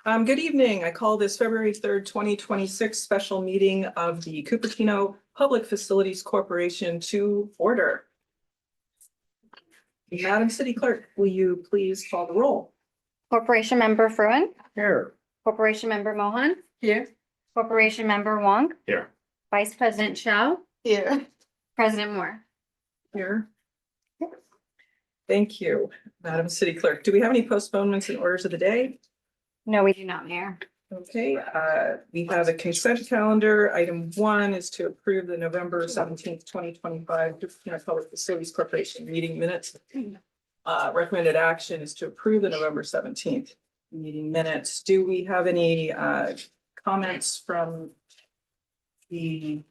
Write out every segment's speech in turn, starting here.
Good evening. I call this February 3rd, 2026 special meeting of the Cupertino Public Facilities Corporation to order. Madam City Clerk, will you please call the roll? Corporation Member Fruin, Here. Corporation Member Mohan, Here. Corporation Member Wong, Here. Vice President Chow, Here. President Moore. Here. Thank you, Madam City Clerk. Do we have any postponements and orders of the day? No, we do not, Mayor. Okay, we have a consent calendar. Item 1 is to approve the November 17th, 2025 Cupertino Public Facilities Corporation meeting minutes. Recommended action is to approve the November 17th meeting minutes. Do we have any comments from the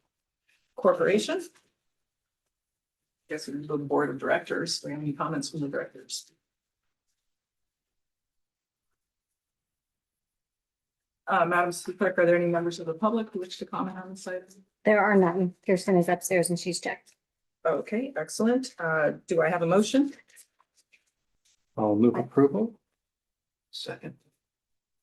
corporation? I guess we can go to the board of directors. Do we have any comments from the directors? Madam Clerk, are there any members of the public who wish to comment on this item? There are none. Kirsten is upstairs and she's checked. Okay, excellent. Do I have a motion? I'll move approval. Second.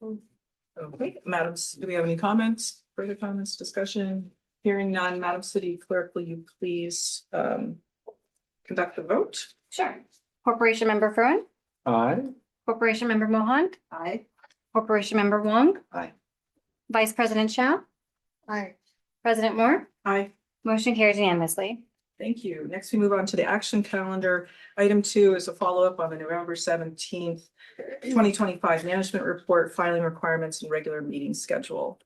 Okay, Madam, do we have any comments, further comments, discussion? Hearing none, Madam City Clerk, will you please conduct the vote? Sure. Corporation Member Fruin, Aye. Corporation Member Mohan, Aye. Corporation Member Wong, Aye. Vice President Chow, Aye. President Moore. Aye. Motion carries unanimously. Thank you. Next, we move on to the action calendar. Item 2 is a follow-up on the November 17th, 2025 management report, filing requirements and regular meeting schedule.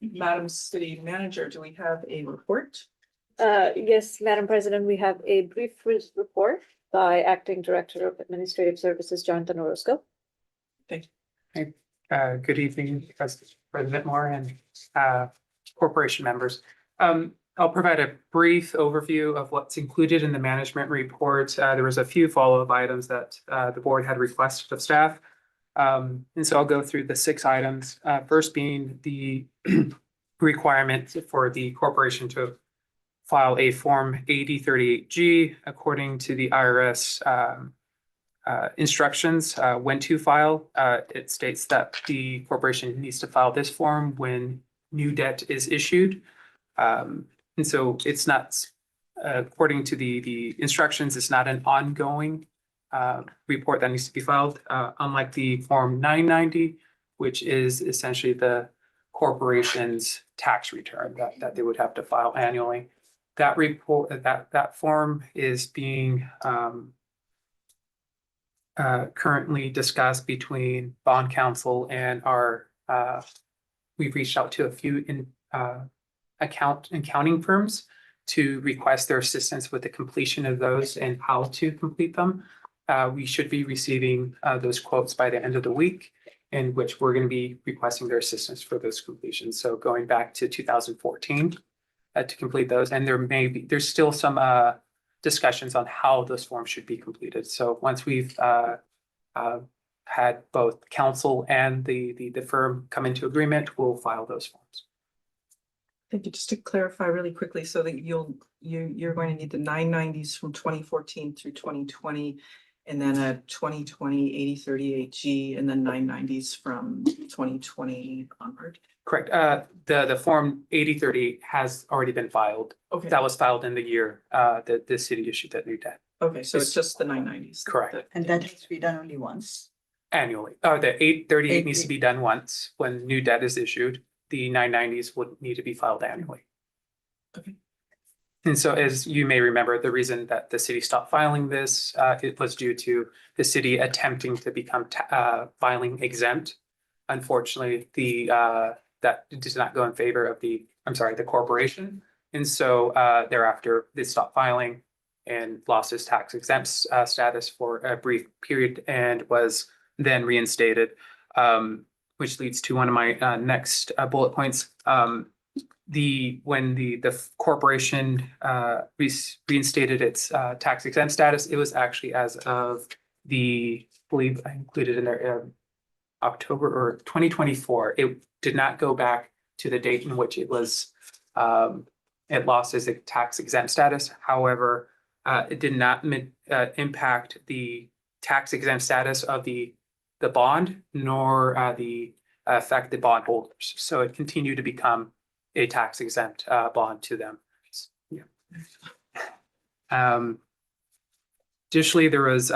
Madam City Manager, do we have a report? Yes, Madam President, we have a brief report by Acting Director of Administrative Services, Jonathan Orozco. Good evening, President Moore and corporation members. I'll provide a brief overview of what's included in the management report. There was a few follow-up items that the board had requested of staff. And so I'll go through the 6 items. First being the requirement for the corporation to file a Form 8038G according to the IRS instructions when to file. It states that the corporation needs to file this form when new debt is issued. And so it's not, according to the instructions, it's not an ongoing report that needs to be filed, unlike the Form 990, which is essentially the corporation's tax return that they would have to file annually. That report, that form is being currently discussed between bond counsel and our, we've reached out to a few accounting firms to request their assistance with the completion of those and how to complete them. We should be receiving those quotes by the end of the week, in which we're going to be requesting their assistance for those completions. So going back to 2014 to complete those, and there's still some discussions on how those forms should be completed. So once we've had both counsel and the firm come into agreement, we'll file those forms. Thank you. Just to clarify really quickly, so that you're going to need the 990s from 2014 through 2020, and then a 2020 8038G, and then 990s from 2020 onward. Correct. The Form 8038 has already been filed. Okay. That was filed in the year that the city issued that new debt. Okay, so it's just the 990s. Correct. And that has to be done only once. Annually. The 838 needs to be done once when new debt is issued. The 990s would need to be filed annually. Okay. And so, as you may remember, the reason that the city stopped filing this, it was due to the city attempting to become filing exempt. Unfortunately, that did not go in favor of the corporation. And so thereafter, they stopped filing and lost its tax exempt status for a brief period and was then reinstated. Which leads to one of my next bullet points. When the corporation reinstated its tax exempt status, it was actually as of I believe I included in there October or 2024. It did not go back to the date in which it was it lost its tax exempt status. However, it did not impact the tax exempt status of the bond, nor the affect the bondholders. So it continued to become a tax exempt bond to them. Yeah. Additionally, there was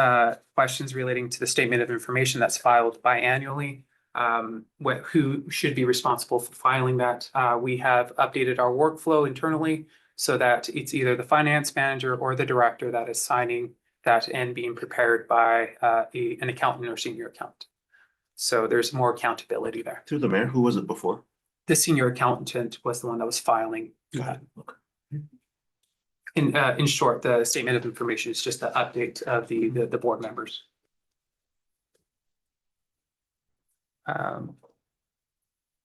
questions relating to the statement of information that's filed biannually. Who should be responsible for filing that? We have updated our workflow internally so that it's either the finance manager or the director that is signing that and being prepared by an accountant or senior accountant. So there's more accountability there. Through the mayor, who was it before? The senior accountant was the one that was filing that. Okay. In short, the statement of information is just the update of the board members.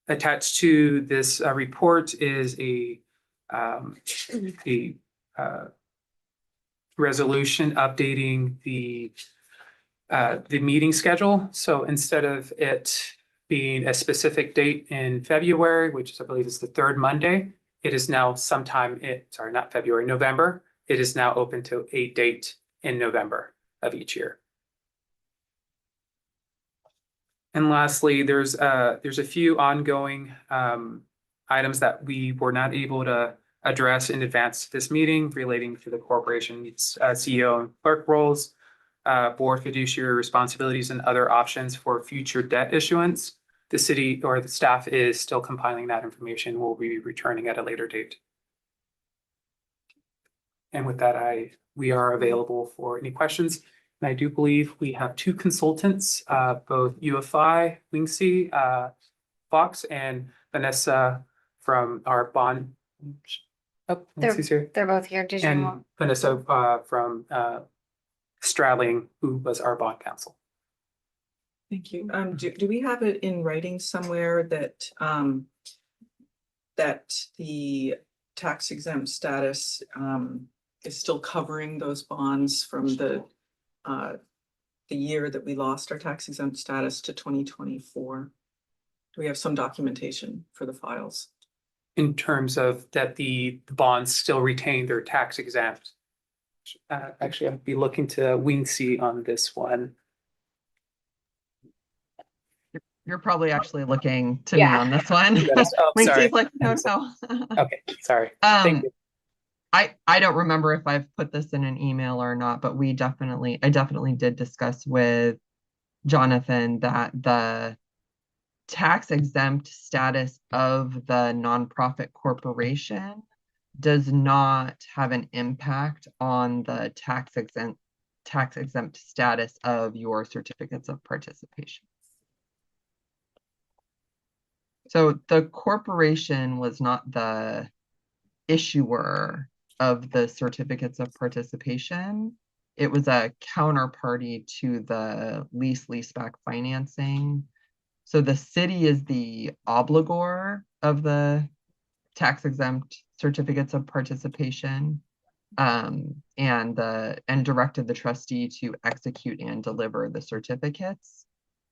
Attached to this report is a resolution updating the meeting schedule. So instead of it being a specific date in February, which is, I believe is the third Monday, it is now not February, November. It is now open to a date in November of each year. And lastly, there's a few ongoing items that we were not able to address in advance to this meeting relating to the corporation's CEO and clerk roles, board fiduciary responsibilities, and other options for future debt issuance. The city or the staff is still compiling that information. We'll be returning at a later date. And with that, we are available for any questions. And I do believe we have two consultants, both UFI, Wingsy, Fox, and Vanessa from our bond. Oh, Wingsy's here. They're both here. Did you And want? Vanessa from Stradling, who was our bond counsel. Thank you. Do we have it in writing somewhere that that the tax exempt status is still covering those bonds from the year that we lost our tax exempt status to 2024? Do we have some documentation for the files? In terms of that the bonds still retain their tax exempt. Actually, I'd be looking to Wingsy on this one. You're probably actually looking to me Yeah. on this one. Yes, oh, sorry. Lindsay's like, no. Okay, sorry. Thank you. I don't remember if I've put this in an email or not, but I definitely did discuss with Jonathan that the tax exempt status of the nonprofit corporation does not have an impact on the tax exempt status of your certificates of participation. So the corporation was not the issuer of the certificates of participation. It was a counterparty to the leaseback financing. So the city is the obligor of the tax exempt certificates of participation, and directed the trustee to execute and deliver the certificates.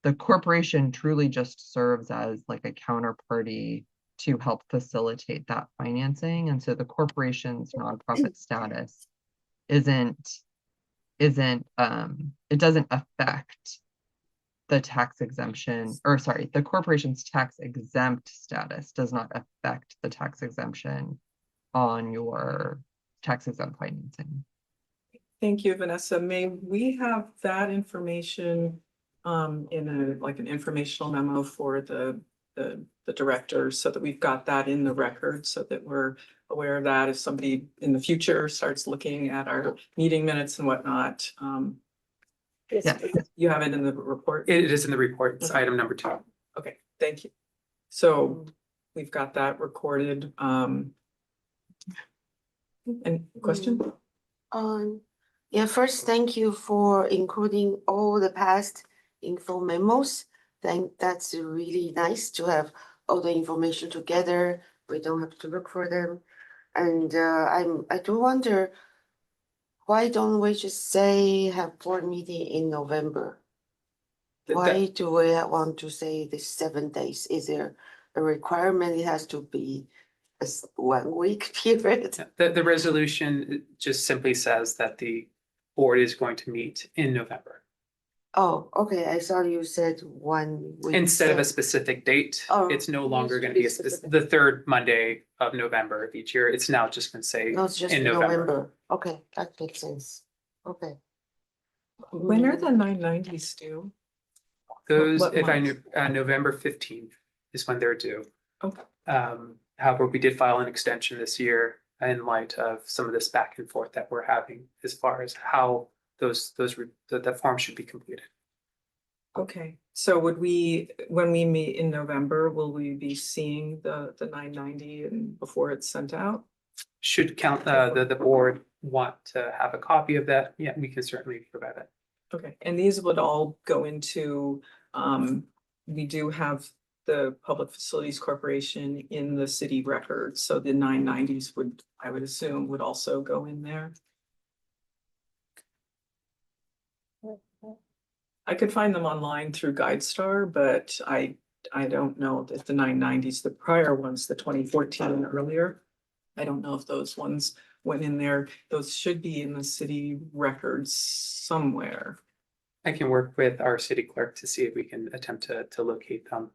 The corporation truly just serves as like a counterparty to help facilitate that financing. And so the corporation's nonprofit status it doesn't affect the tax exemption, or sorry, the corporation's tax exempt status does not affect the tax exemption on your tax exempt financing. Thank you, Vanessa. May we have that information in an informational memo for the director, so that we've got that in the record, so that we're aware of that if somebody in the future starts looking at our meeting minutes and whatnot. Yes, You have it in the report? It is in the report. It's item number 2. Okay, thank you. So we've got that recorded. Any question? Yeah, first, thank you for including all the past info memos. That's really nice to have all the information together. We don't have to look for them. And I do wonder, why don't we just say have board meeting in November? Why do we want to say this 7 days? Is there a requirement? It has to be a 1 week period. The resolution just simply says that the board is going to meet in November. Oh, okay, I thought you said 1 week. Instead of a so- specific date, Oh, it's no longer used to gonna be be specific. the third Monday of November of each year. It's now just gonna say No, it's just in November. November. Okay, that makes sense. Okay. When are the 990s due? Those, What if I month? knew, November 15th is when they're due. Okay. However, we did file an extension this year in light of some of this back and forth that we're having as far as how the form should be completed. Okay, so would we, when we meet in November, will we be seeing the 990 and before it's sent out? Should the board want to have a copy of that? Yeah, we can certainly provide that. Okay, and these would all go into, we do have the Public Facilities Corporation in the city records, so the 990s would, I would assume, would also go in there. I could find them online through GuideStar, but I don't know that the 990s, the prior ones, the 2014 and earlier. I don't know if those ones went in there. Those should be in the city records somewhere. I can work with our city clerk to see if we can attempt to locate them.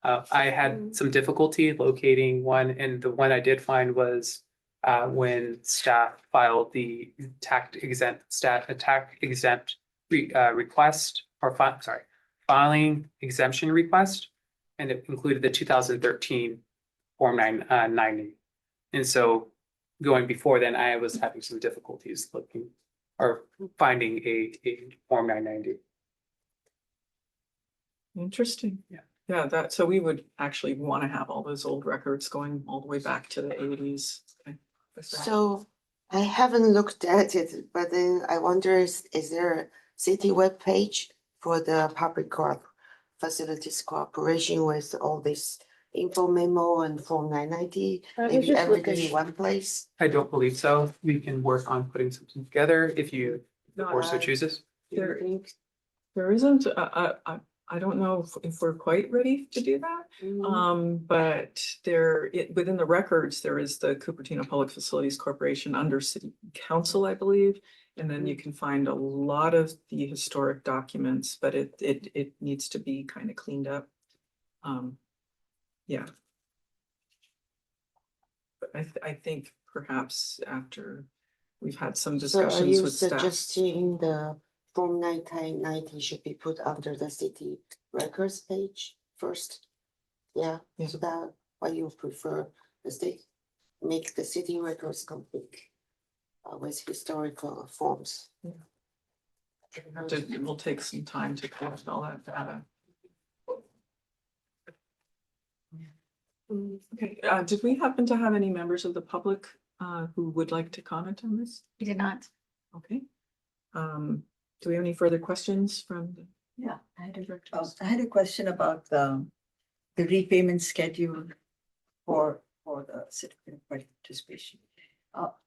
I had some difficulty locating one, and the one I did find was when staff filed the tax exempt request, or filing exemption request, and it included the 2013 Form 990. And so going before then, I was having some difficulties looking or finding a Form 990. Interesting. Yeah. Yeah, that, so we would actually want to have all those old records going all the way back to the 80s. Okay. So I haven't looked at it, but then I wonder, is there a city webpage for the Public Facilities Corporation with all this info memo and Form 990? I was Maybe just everything looking. in one place? I don't believe so. We can work on putting something together if the board so chooses. There, there isn't, I don't know if we're quite ready to do that. But within the records, there is the Cupertino Public Facilities Corporation under City Council, I believe. And then you can find a lot of the historic documents, but it needs to be kind of cleaned up. Yeah. But I think perhaps after we've had some So are discussions you with staff. suggesting the Form 990 should be put under the city records page first? Yeah, Yeah. so that why you prefer the state, make the city records complete with historical forms. It will take some time to collect all that data. Okay, did we happen to have any members of the public who would like to comment on this? We did not. Okay. Do we have any further questions from the Yeah. directors? I had a question about the repayment schedule for the certificate of participation.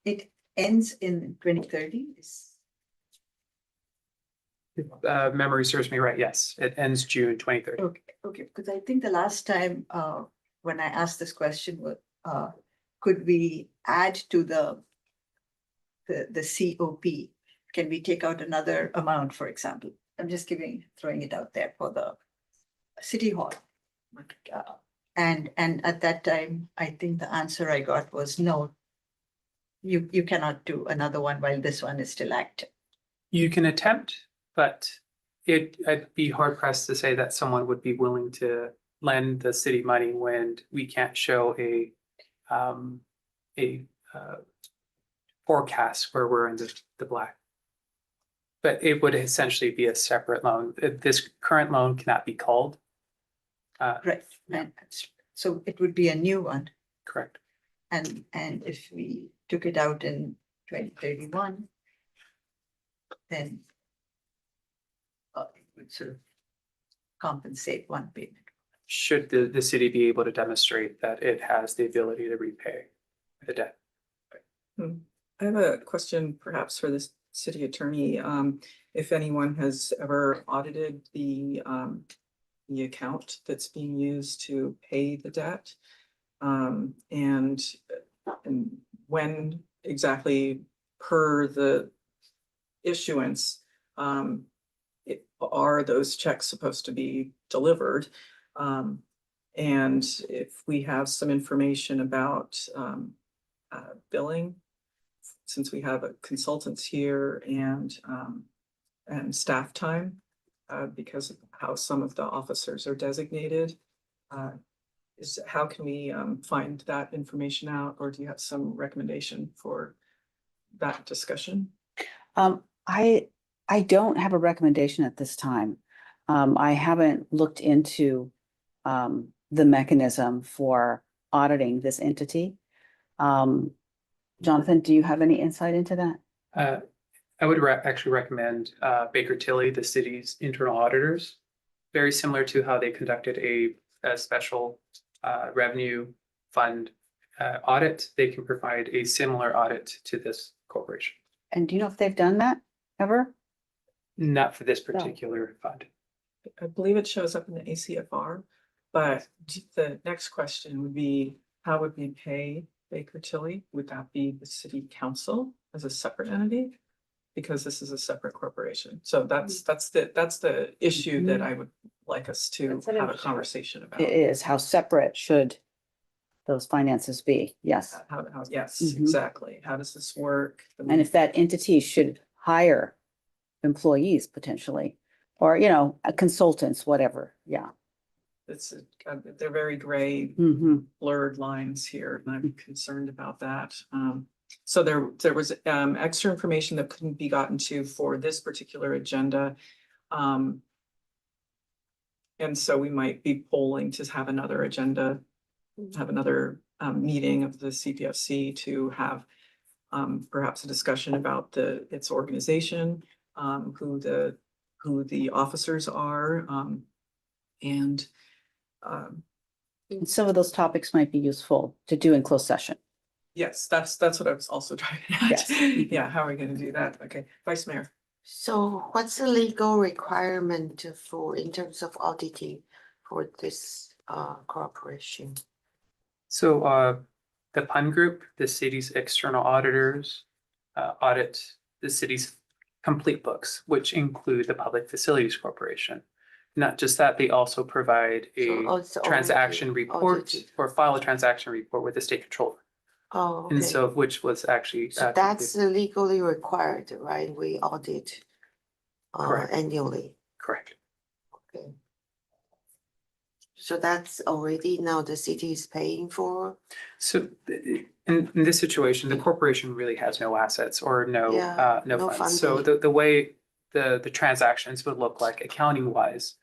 It ends in 2030. Memory serves me right, yes. It ends June 2030. Okay, because I think the last time when I asked this question, could we add to the COP? Can we take out another amount, for example? I'm just throwing it out there for the city hall. And at that time, I think the answer I got was no. You cannot do another one while this one is still active. You can attempt, but I'd be hard pressed to say that someone would be willing to lend the city money when we can't show a forecast where we're in the black. But it would essentially be a separate loan. This current loan cannot be called. Right. Yeah. And so it would be a new one. Correct. And if we took it out in 2031, then it would sort of compensate one payment. Should the city be able to demonstrate that it has the ability to repay the debt? I have a question perhaps for the city attorney. If anyone has ever audited the account that's being used to pay the debt. And when exactly per the issuance, are those checks supposed to be delivered? And if we have some information about billing, since we have consultants here and staff time, because of how some of the officers are designated. How can we find that information out, or do you have some recommendation for that discussion? I don't have a recommendation at this time. I haven't looked into the mechanism for auditing this entity. Jonathan, do you have any insight into that? I would actually recommend Baker Tilly, the city's internal auditors, very similar to how they conducted a special revenue fund audit. They can provide a similar audit to this corporation. And do you know if they've done that ever? Not for this particular fund. I believe it shows up in the ACFR, but the next question would be, how would we pay Baker Tilly? Would that be the city council as a separate entity? Because this is a separate corporation. So that's the issue that I would like us to That's an have a interesting- conversation about. It is. How separate should those finances be? Yes. Yes, Mhm. exactly. How does this work? And if that entity should hire employees potentially, or, you know, consultants, whatever. Yeah. It's, they're very gray, Hmm. blurred lines here, and I'm concerned about that. So there was extra information that couldn't be gotten to for this particular agenda. And so we might be polling to have another agenda, have another meeting of the CPFC to have perhaps a discussion about its organization, who the officers are, and And some of those topics might be useful to do in closed session. yes, that's what I was also driving at. Yes. Yeah, how are we gonna do that? Okay, Vice Mayor. So what's the legal requirement for, in terms of auditing for this corporation? So the PUN group, the city's external auditors, audit the city's complete books, which include the Public Facilities Corporation. Not just that, they also provide So a it's transaction already report audited. or file a transaction report with the state controller. Oh, And okay. so, which was actually. So that's legally required, right? We audit Correct. annually. Correct. Okay. So that's already now the city is paying for? So in this situation, the corporation really has no assets or no Yeah, no no funds. So funding. the way the transactions would look like accounting wise,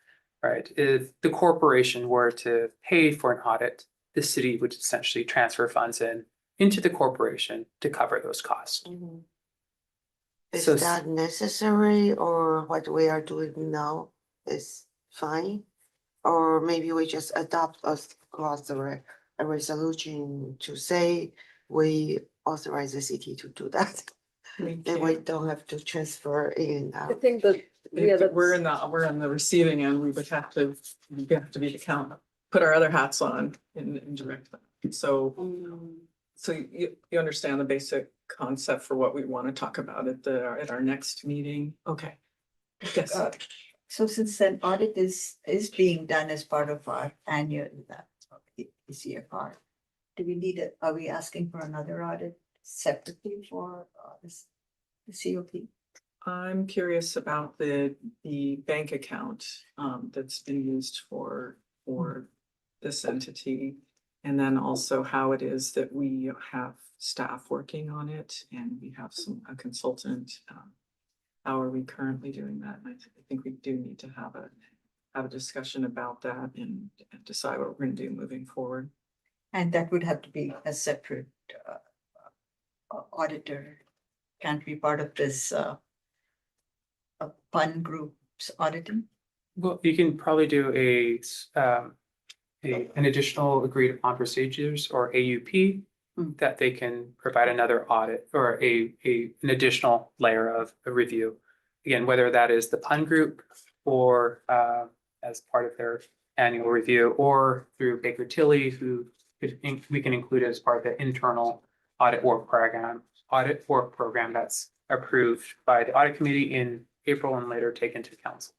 right? If the corporation were to pay for an audit, the city would essentially transfer funds into the corporation to cover those costs. Mhm. Is So that necessary, or what we are doing now is fine? Or maybe we just adopt a clause or a resolution to say we authorize the city to do that. Then we don't have to transfer in and I out. think that, yeah, If that's. we're on the receiving end, we would have to be the count, put our other hats on and direct them. So you understand the basic concept for what we want to talk about at our next meeting? Okay. Yes. So since an audit is being done as part of our annual CFR, do we need it? Are we asking for another audit separately for this, the COP? I'm curious about the bank account that's been used for this entity. And then also how it is that we have staff working on it and we have a consultant. How are we currently doing that? I think we do need to have a discussion about that and decide what we're gonna do moving forward. And that would have to be a separate auditor, can't be part of this fund group's auditing. Well, you can probably do an additional agreed upon procedures or AUP that they can provide another audit or an additional layer of a review. Again, whether that is the PUN group or as part of their annual review or through Baker Tilly, who we can include as part of the internal audit work program that's approved by the audit committee in April and later taken to council.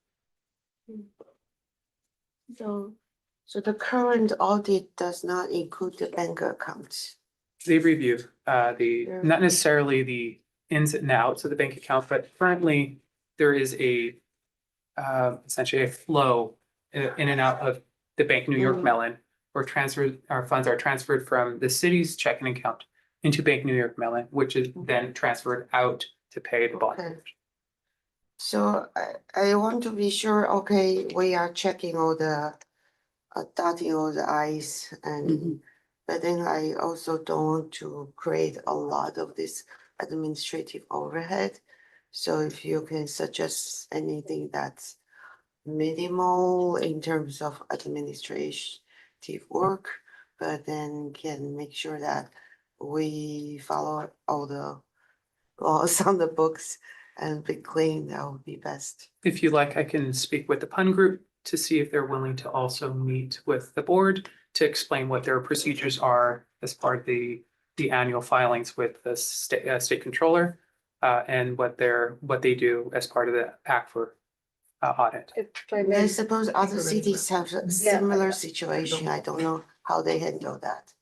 So the current audit does not include the bank accounts. They review Yeah. not necessarily the ins and outs of the bank account, but currently there is a essentially a flow in and out of the Bank New York Mhm. Mellon, where our funds are transferred from the city's checking account into Bank New York Mellon, which is then transferred out to pay the bond. Okay. So I want to be sure, okay, we are checking all the, dotting all the i's and, but then I also don't want to create a lot of this administrative overhead. So if you can suggest anything that's minimal in terms of administrative work, but then can make sure that we follow all the laws on the books and be clean, that would be best. If you like, I can speak with the PUN group to see if they're willing to also meet with the board to explain what their procedures are as part of the annual filings with the state controller, and what they do as part of the act for audit. If I I may, suppose other cities have a similar situation. I don't know how they handle that.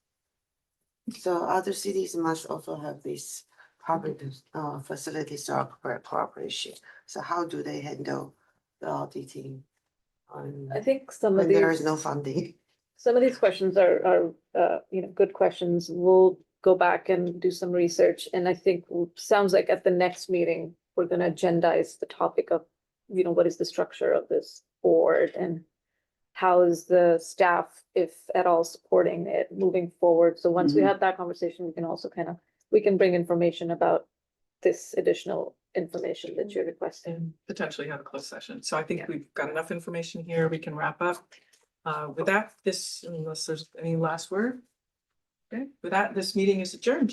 So other cities must also have this public facilities corporation. So how do they handle the auditing? I think some of When there is these, no funding. some of these questions are, good questions. We'll go back and do some research. And I think, sounds like at the next meeting, we're gonna agendize the topic of, what is the structure of this board and how is the staff, if at all, supporting it moving forward? So once we Mhm. have that conversation, we can also we can bring information about this additional information that you're requesting. And potentially have a closed session. So I think we've got enough information here. We can wrap up. With that, unless there's any last word. Okay, with that, this meeting is adjourned.